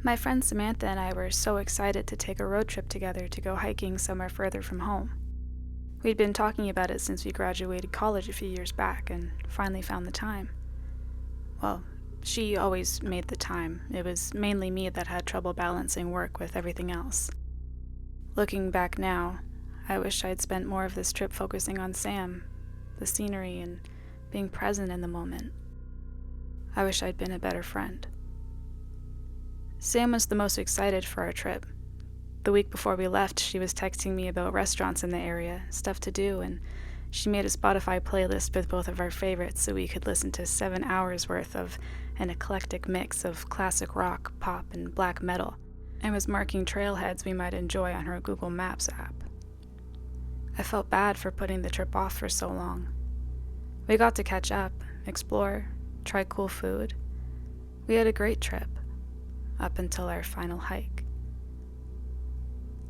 My friend Samantha and I were so excited to take a road trip together to go hiking somewhere further from home. We'd been talking about it since we graduated college a few years back and finally found the time. Well, she always made the time. It was mainly me that had trouble balancing work with everything else. Looking back now, I wish I'd spent more of this trip focusing on Sam, the scenery, and being present in the moment. I wish I'd been a better friend. Sam was the most excited for our trip. The week before we left, she was texting me about restaurants in the area, stuff to do, and she made a Spotify playlist with both of our favorites so we could listen to 7 hours worth of an eclectic mix of classic rock, pop, and black metal, and was marking trailheads we might enjoy on her Google Maps app. I felt bad for putting the trip off for so long. We got to catch up, explore, try cool food. We had a great trip, up until our final hike.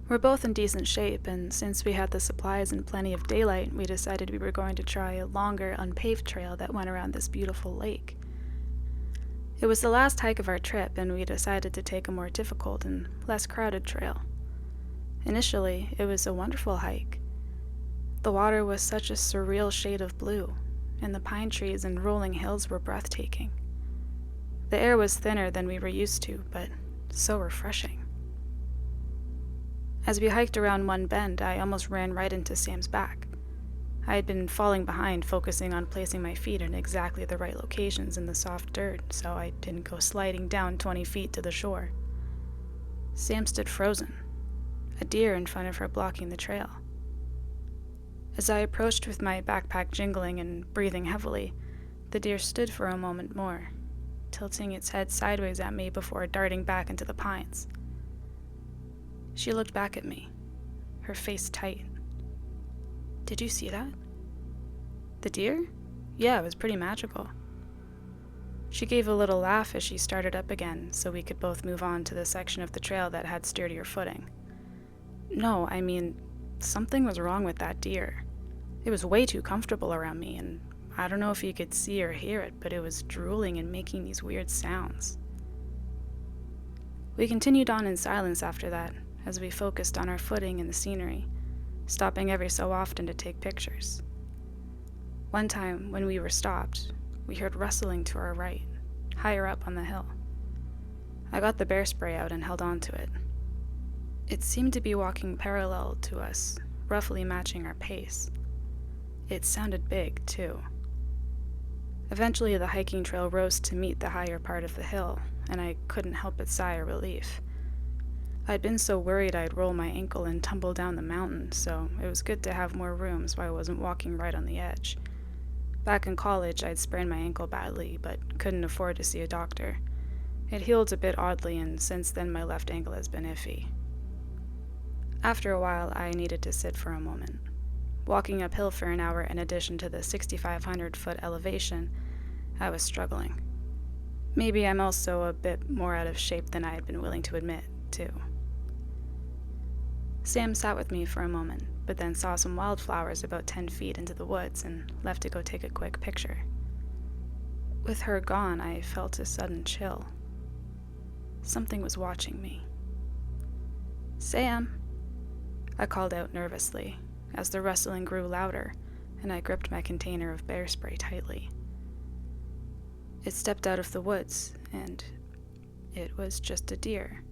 We're both in decent shape, and since we had the supplies and plenty of daylight, we decided we were going to try a longer, unpaved trail that went around this beautiful lake. It was the last hike of our trip, and we decided to take a more difficult and less crowded trail. Initially, it was a wonderful hike. The water was such a surreal shade of blue, and the pine trees and rolling hills were breathtaking. The air was thinner than we were used to, but so refreshing. As we hiked around one bend, I almost ran right into Sam's back. I had been falling behind, focusing on placing my feet in exactly the right locations in the soft dirt, so I didn't go sliding down 20 feet to the shore. Sam stood frozen, a deer in front of her blocking the trail. As I approached with my backpack jingling and breathing heavily, the deer stood for a moment more, tilting its head sideways at me before darting back into the pines. She looked back at me, her face tight. "Did you see that?" "The deer? Yeah, it was pretty magical." She gave a little laugh as she started up again so we could both move on to the section of the trail that had sturdier footing. "No, I mean, something was wrong with that deer. It was way too comfortable around me, and I don't know if you could see or hear it, but it was drooling and making these weird sounds." We continued on in silence after that, as we focused on our footing and the scenery, stopping every so often to take pictures. One time, when we were stopped, we heard rustling to our right, higher up on the hill. I got the bear spray out and held on to it. It seemed to be walking parallel to us, roughly matching our pace. It sounded big, too. Eventually, the hiking trail rose to meet the higher part of the hill, and I couldn't help but sigh of relief. I'd been so worried I'd roll my ankle and tumble down the mountain, so it was good to have more room so I wasn't walking right on the edge. Back in college, I'd sprained my ankle badly, but couldn't afford to see a doctor. It healed a bit oddly, and since then my left ankle has been iffy. After a while, I needed to sit for a moment. Walking uphill for an hour in addition to the 6,500-foot elevation, I was struggling. Maybe I'm also a bit more out of shape than I had been willing to admit, too. Sam sat with me for a moment, but then saw some wildflowers about 10 feet into the woods and left to go take a quick picture. With her gone, I felt a sudden chill. Something was watching me. "Sam!" I called out nervously, as the rustling grew louder, and I gripped my container of bear spray tightly. It stepped out of the woods, and it was just a deer.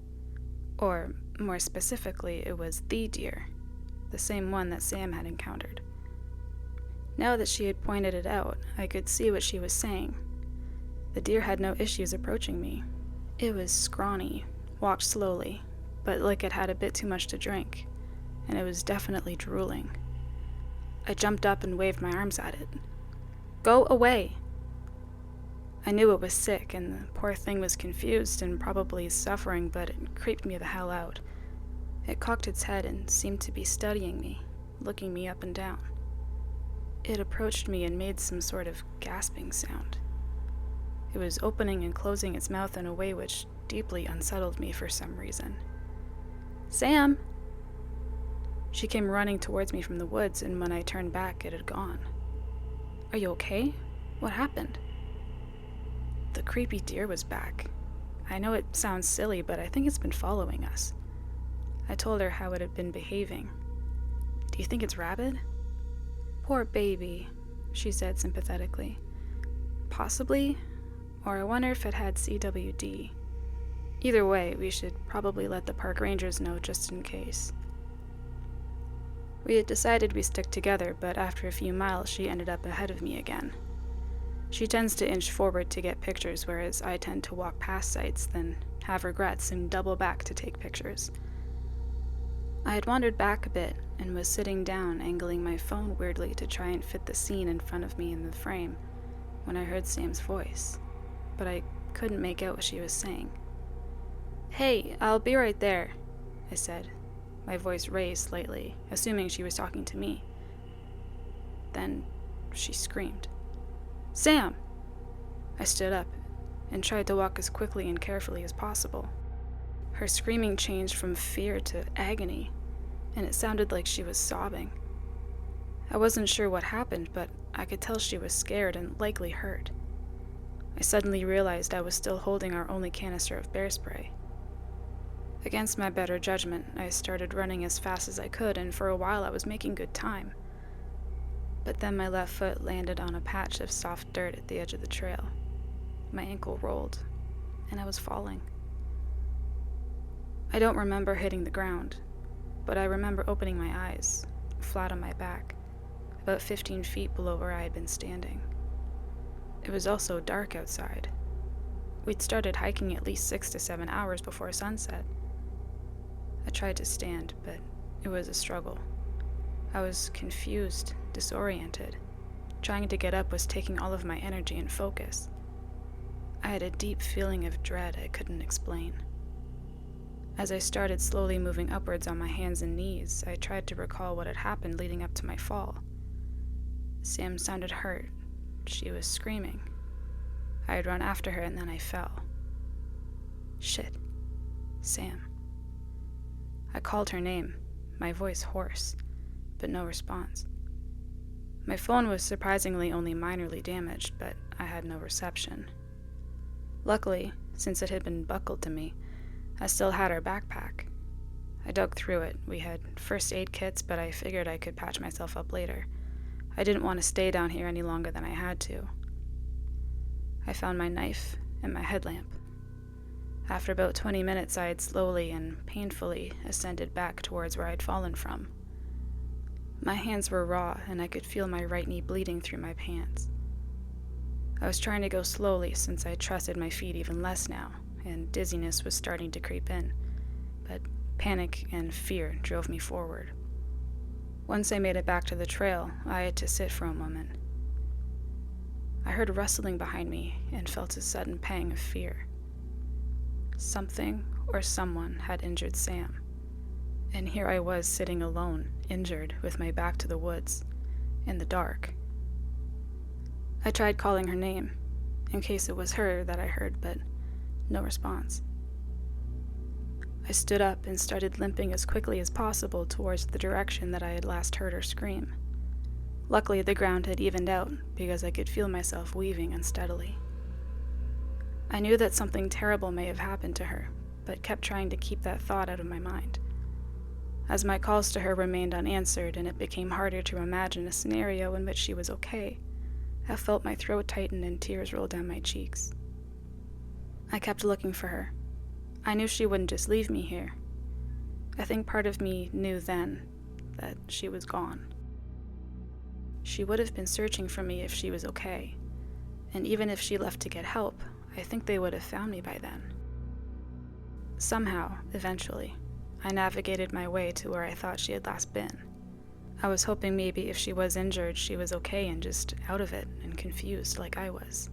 Or, more specifically, it was the deer, the same one that Sam had encountered. Now that she had pointed it out, I could see what she was saying. The deer had no issues approaching me. It was scrawny, walked slowly, but like it had a bit too much to drink, and it was definitely drooling. I jumped up and waved my arms at it. "Go away!" I knew it was sick, and the poor thing was confused and probably suffering, but it creeped me the hell out. It cocked its head and seemed to be studying me, looking me up and down. It approached me and made some sort of gasping sound. It was opening and closing its mouth in a way which deeply unsettled me for some reason. "Sam!" She came running towards me from the woods, and when I turned back, it had gone. "Are you okay? What happened?" The creepy deer was back. I know it sounds silly, but I think it's been following us." I told her how it had been behaving. "Do you think it's rabid?" "Poor baby," she said sympathetically. "Possibly, or I wonder if it had CWD. Either way, we should probably let the park rangers know just in case." We had decided we stick together, but after a few miles she ended up ahead of me again. She tends to inch forward to get pictures, whereas I tend to walk past sites, then have regrets and double back to take pictures. I had wandered back a bit and was sitting down, angling my phone weirdly to try and fit the scene in front of me in the frame, when I heard Sam's voice, but I couldn't make out what she was saying. "Hey, I'll be right there," I said, my voice raised slightly, assuming she was talking to me. Then she screamed, "Sam!" I stood up and tried to walk as quickly and carefully as possible. Her screaming changed from fear to agony, and it sounded like she was sobbing. I wasn't sure what happened, but I could tell she was scared and likely hurt. I suddenly realized I was still holding our only canister of bear spray. Against my better judgment, I started running as fast as I could, and for a while I was making good time. But then my left foot landed on a patch of soft dirt at the edge of the trail. My ankle rolled, and I was falling. I don't remember hitting the ground, but I remember opening my eyes, flat on my back, about 15 feet below where I had been standing. It was also dark outside. We'd started hiking at least 6 to 7 hours before sunset. I tried to stand, but it was a struggle. I was confused, disoriented. Trying to get up was taking all of my energy and focus. I had a deep feeling of dread I couldn't explain. As I started slowly moving upwards on my hands and knees, I tried to recall what had happened leading up to my fall. Sam sounded hurt. She was screaming. I had run after her and then I fell. Shit. Sam. I called her name, my voice hoarse, but no response. My phone was surprisingly only minorly damaged, but I had no reception. Luckily, since it had been buckled to me, I still had her backpack. I dug through it. We had first aid kits, but I figured I could patch myself up later. I didn't want to stay down here any longer than I had to. I found my knife and my headlamp. After about 20 minutes, I had slowly and painfully ascended back towards where I'd fallen from. My hands were raw, and I could feel my right knee bleeding through my pants. I was trying to go slowly since I trusted my feet even less now, and dizziness was starting to creep in, but panic and fear drove me forward. Once I made it back to the trail, I had to sit for a moment. I heard rustling behind me and felt a sudden pang of fear. Something or someone had injured Sam, and here I was sitting alone, injured, with my back to the woods, in the dark. I tried calling her name, in case it was her that I heard, but no response. I stood up and started limping as quickly as possible towards the direction that I had last heard her scream. Luckily, the ground had evened out because I could feel myself weaving unsteadily. I knew that something terrible may have happened to her, but kept trying to keep that thought out of my mind. As my calls to her remained unanswered and it became harder to imagine a scenario in which she was okay, I felt my throat tighten and tears roll down my cheeks. I kept looking for her. I knew she wouldn't just leave me here. I think part of me knew then that she was gone. She would have been searching for me if she was okay, and even if she left to get help, I think they would have found me by then. Somehow, eventually, I navigated my way to where I thought she had last been. I was hoping maybe if she was injured, she was okay and just out of it and confused like I was.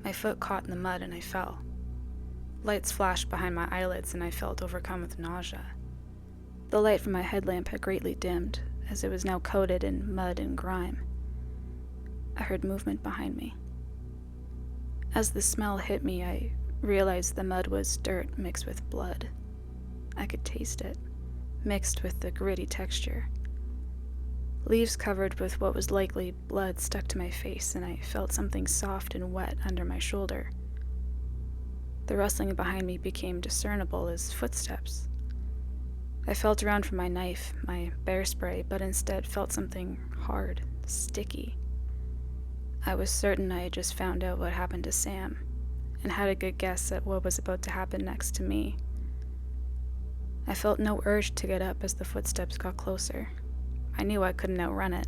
My foot caught in the mud and I fell. Lights flashed behind my eyelids and I felt overcome with nausea. The light from my headlamp had greatly dimmed, as it was now coated in mud and grime. I heard movement behind me. As the smell hit me, I realized the mud was dirt mixed with blood. I could taste it, mixed with the gritty texture. Leaves covered with what was likely blood stuck to my face, and I felt something soft and wet under my shoulder. The rustling behind me became discernible as footsteps. I felt around for my knife, my bear spray, but instead felt something hard, sticky. I was certain I had just found out what happened to Sam, and had a good guess at what was about to happen next to me. I felt no urge to get up as the footsteps got closer. I knew I couldn't outrun it.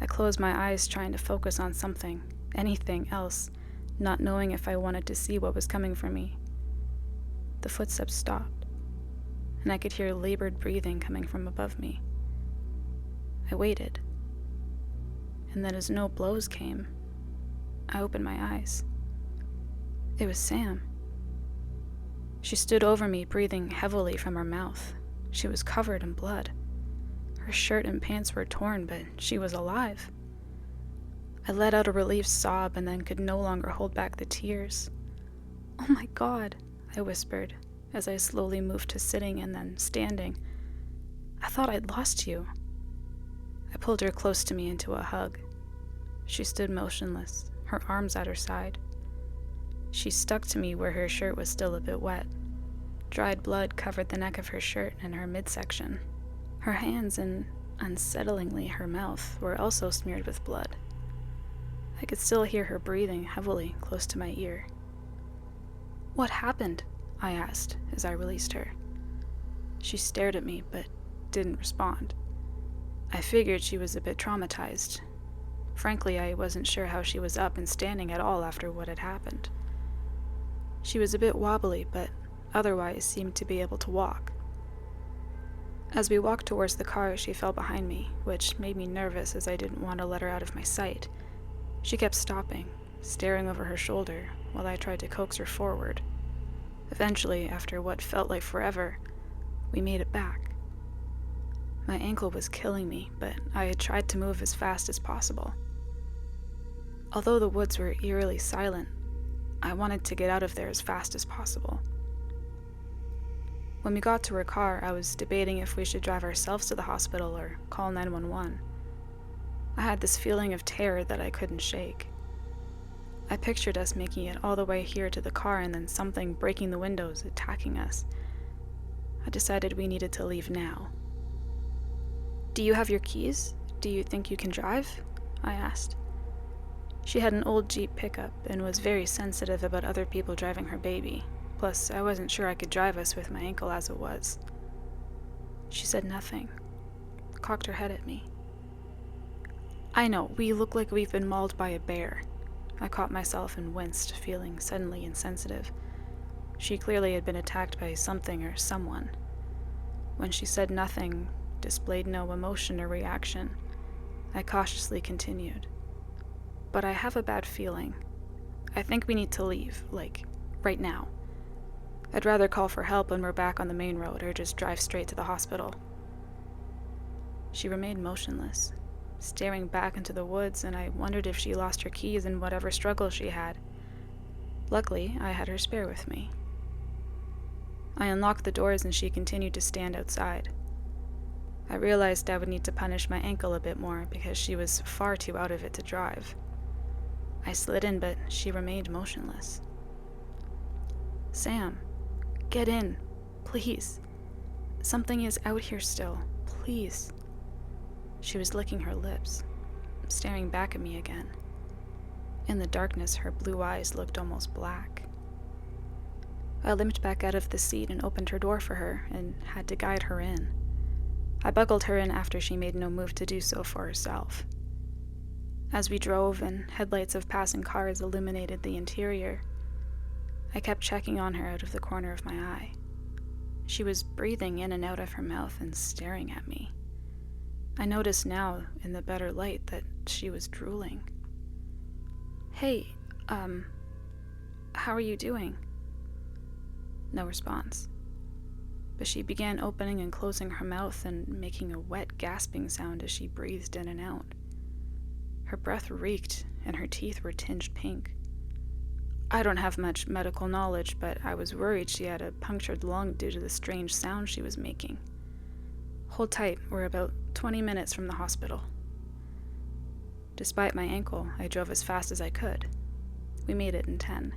I closed my eyes trying to focus on something, anything else, not knowing if I wanted to see what was coming for me. The footsteps stopped, and I could hear labored breathing coming from above me. I waited, and then as no blows came, I opened my eyes. It was Sam. She stood over me, breathing heavily from her mouth. She was covered in blood. Her shirt and pants were torn, but she was alive. I let out a relieved sob and then could no longer hold back the tears. "Oh my God," I whispered, as I slowly moved to sitting and then standing. "I thought I'd lost you." I pulled her close to me into a hug. She stood motionless, her arms at her side. She stuck to me where her shirt was still a bit wet. Dried blood covered the neck of her shirt and her midsection. Her hands and, unsettlingly, her mouth were also smeared with blood. I could still hear her breathing heavily close to my ear. "What happened?" I asked as I released her. She stared at me, but didn't respond. I figured she was a bit traumatized. Frankly, I wasn't sure how she was up and standing at all after what had happened. She was a bit wobbly, but otherwise seemed to be able to walk. As we walked towards the car, she fell behind me, which made me nervous as I didn't want to let her out of my sight. She kept stopping, staring over her shoulder, while I tried to coax her forward. Eventually, after what felt like forever, we made it back. My ankle was killing me, but I had tried to move as fast as possible. Although the woods were eerily silent, I wanted to get out of there as fast as possible. When we got to her car, I was debating if we should drive ourselves to the hospital or call 911. I had this feeling of terror that I couldn't shake. I pictured us making it all the way here to the car and then something breaking the windows, attacking us. I decided we needed to leave now. "Do you have your keys? Do you think you can drive?" I asked. She had an old Jeep pickup and was very sensitive about other people driving her baby. Plus, I wasn't sure I could drive us with my ankle as it was. She said nothing, cocked her head at me. "I know, we look like we've been mauled by a bear." I caught myself and winced, feeling suddenly insensitive. She clearly had been attacked by something or someone. When she said nothing, displayed no emotion or reaction, I cautiously continued. "But I have a bad feeling. I think we need to leave, like, right now. I'd rather call for help when we're back on the main road or just drive straight to the hospital." She remained motionless, staring back into the woods, and I wondered if she lost her keys in whatever struggle she had. Luckily, I had her spare with me. I unlocked the doors and she continued to stand outside. I realized I would need to punish my ankle a bit more because she was far too out of it to drive. I slid in, but she remained motionless. "Sam, get in, please. Something is out here still, please." She was licking her lips, staring back at me again. In the darkness, her blue eyes looked almost black. I limped back out of the seat and opened her door for her and had to guide her in. I buckled her in after she made no move to do so for herself. As we drove and headlights of passing cars illuminated the interior, I kept checking on her out of the corner of my eye. She was breathing in and out of her mouth and staring at me. I noticed now, in the better light, that she was drooling. "Hey, how are you doing?" No response. But she began opening and closing her mouth and making a wet, gasping sound as she breathed in and out. Her breath reeked, and her teeth were tinged pink. I don't have much medical knowledge, but I was worried she had a punctured lung due to the strange sound she was making. "Hold tight, we're about 20 minutes from the hospital." Despite my ankle, I drove as fast as I could. We made it in 10.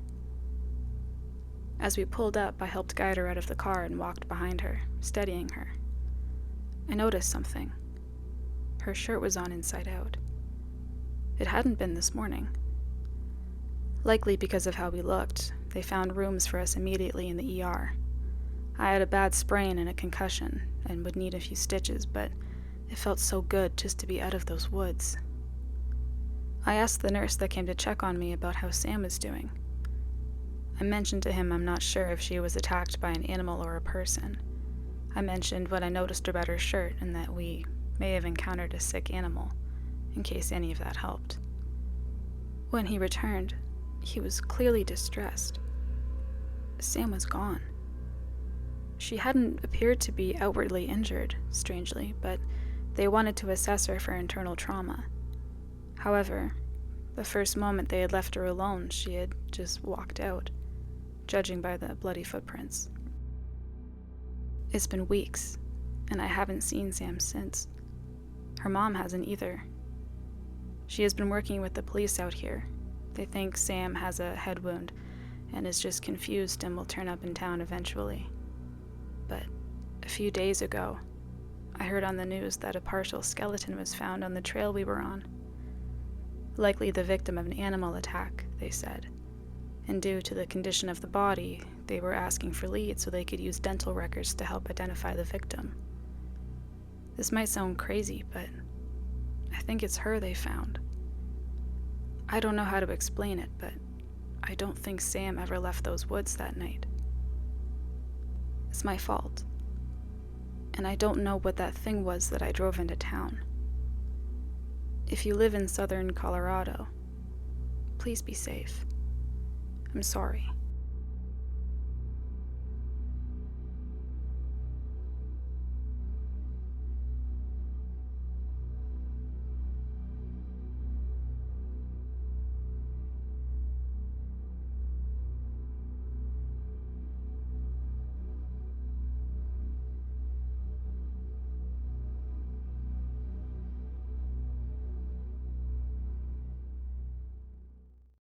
As we pulled up, I helped guide her out of the car and walked behind her, steadying her. I noticed something. Her shirt was on inside out. It hadn't been this morning. Likely because of how we looked, they found rooms for us immediately in the ER. I had a bad sprain and a concussion, and would need a few stitches, but it felt so good just to be out of those woods. I asked the nurse that came to check on me about how Sam was doing. I mentioned to him I'm not sure if she was attacked by an animal or a person. I mentioned what I noticed about her shirt and that we may have encountered a sick animal, in case any of that helped. When he returned, he was clearly distressed. Sam was gone. She hadn't appeared to be outwardly injured, strangely, but they wanted to assess her for internal trauma. However, the first moment they had left her alone, she had just walked out, judging by the bloody footprints. It's been weeks, and I haven't seen Sam since. Her mom hasn't either. She has been working with the police out here. They think Sam has a head wound and is just confused and will turn up in town eventually. But a few days ago, I heard on the news that a partial skeleton was found on the trail we were on. Likely the victim of an animal attack, they said. And due to the condition of the body, they were asking for leads so they could use dental records to help identify the victim. This might sound crazy, but I think it's her they found. I don't know how to explain it, but I don't think Sam ever left those woods that night. It's my fault. And I don't know what that thing was that I drove into town. If you live in southern Colorado, please be safe. I'm sorry.